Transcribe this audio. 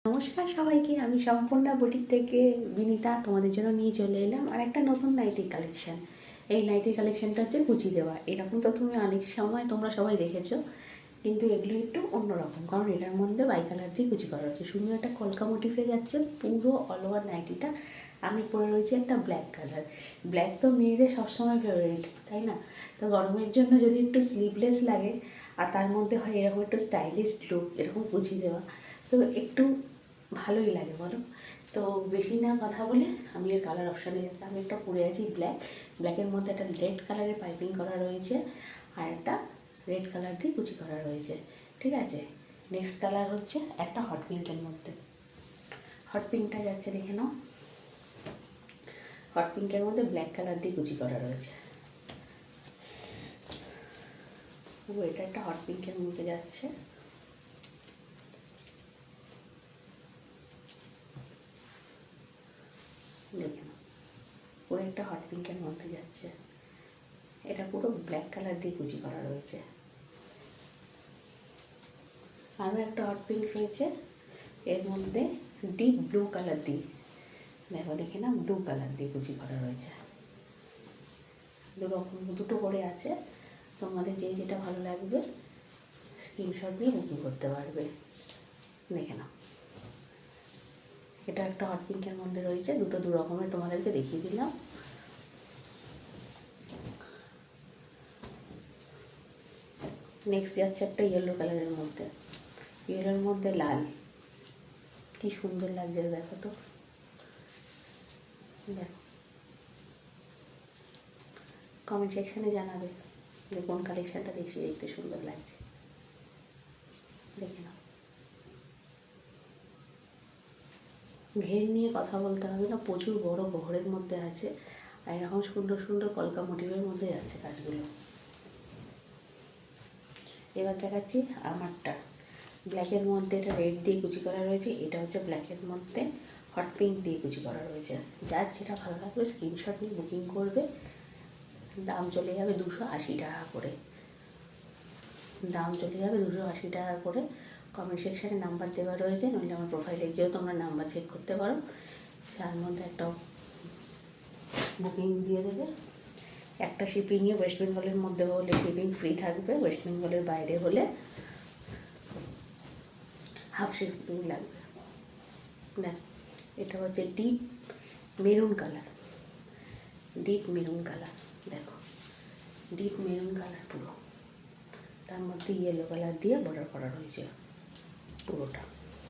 নমস্কার সবাইকে, আমি সম্পূর্ণা বুটিক থেকে বিনিতা তোমাদের জন্য নিয়ে চলে এলাম আর একটা নতুন নাইটির কালেকশান। এই নাইটির কালেকশানটা হচ্ছে কুচি দেওয়া। এরকম তো তুমি অনেক সময় তোমরা সবাই দেখেছো, কিন্তু এগুলো একটু অন্যরকম, কারণ এটার মধ্যে বাই কালার দিয়ে কুচি করা হচ্ছে। সুন্দর একটা কলকা মোটিফে যাচ্ছে পুরো অল ওভার নাইটিটা। আমি পরে রয়েছি একটা ব্ল্যাক কালার। ব্ল্যাক তো মেয়েদের সবসময় ফেভারিট, তাই না? তো গরমের জন্য যদি একটু স্লিভলেস লাগে আর তার মধ্যে হয় এরকম একটু স্টাইলিশ লুক, এরকম কুচি দেওয়া, তো একটু ভালোই লাগে বলো। তো বেশি না কথা বলে আমি এর কালার অপশানে যাচ্ছি। আমি একটা পরে আছি ব্ল্যাক, ব্ল্যাকের মধ্যে একটা রেড কালারের পাইপিং করা রয়েছে আর একটা রেড কালার দিয়ে কুচি করা রয়েছে, ঠিক আছে। নেক্সট কালার হচ্ছে একটা হট পিঙ্কের মধ্যে। হট পিঙ্কটা যাচ্ছে, দেখে নাও। হট পিঙ্কের মধ্যে ব্ল্যাক কালার দিয়ে কুচি করা রয়েছে। ও এটা একটা হট পিঙ্কের মধ্যে যাচ্ছে। দেখে নাও, পুরো একটা হট পিঙ্কের মধ্যে যাচ্ছে। এটা পুরো ব্ল্যাক কালার দিয়ে কুচি করা রয়েছে। আরও একটা হট পিঙ্ক রয়েছে, এর মধ্যে ডিপ ব্লু কালার দিয়ে, দেখো দেখে না, ব্লু কালার দিয়ে কুচি করা রয়েছে। দুটো করে আছে, তোমাদের যে যেটা ভালো লাগবে স্ক্রিনশট দিয়ে বুকিং করতে পারবে। দেখে নাও, এটা একটা হট পিঙ্কের মধ্যে রয়েছে। দু রকমের তোমাদেরকে দেখিয়ে দিলাম। নেক্সট যাচ্ছে একটা ইয়েলো কালারের মধ্যে। ইয়েলোর মধ্যে লাল, কি সুন্দর লাগছে দেখো তো। দেখো, কমেন্ট সেকশানে জানাবে যে কোন কালেকশানটা দেখতে সুন্দর লাগছে। দেখে নাও, ঘের নিয়ে কথা বলতে হবে না, প্রচুর বড় ঘরের মধ্যে আছে আর এরকম সুন্দর সুন্দর কলকা মোটিভের মধ্যে যাচ্ছে কাজগুলো। এবার দেখাচ্ছি আমারটা। ব্ল্যাকের মধ্যে এটা রেড দিয়ে কুচি করা রয়েছে, এটা হচ্ছে ব্ল্যাকের মধ্যে হট পিঙ্ক দিয়ে কুচি করা রয়েছে। যার যেটা ভালো লাগবে স্ক্রিনশট নিয়ে বুকিং করবে। দাম চলে যাবে 280 টাকা করে। দাম চলে যাবে 280 টাকা করে। কমেন্ট সেকশানে নাম্বার দেওয়া রয়েছে, নইলে আমার প্রোফাইলে গিয়েও তোমরা নাম্বার চেক করতে পারো। তার মধ্যে একটা বুকিং দিয়ে দেবে। একটা শিপিংয়ে ওয়েস্ট বেঙ্গলের মধ্যে হলে শিপিং ফ্রি থাকবে, ওয়েস্ট বেঙ্গলের বাইরে হলে হাফ শিপিং লাগবে। দেখ, এটা হচ্ছে deep maroon colour, deep maroon colour. দেখো, ডিপ মেরুন কালার পুরো, তার মধ্যে ইয়েলো কালার দিয়ে বর্ডার করা রয়েছে পুরোটা।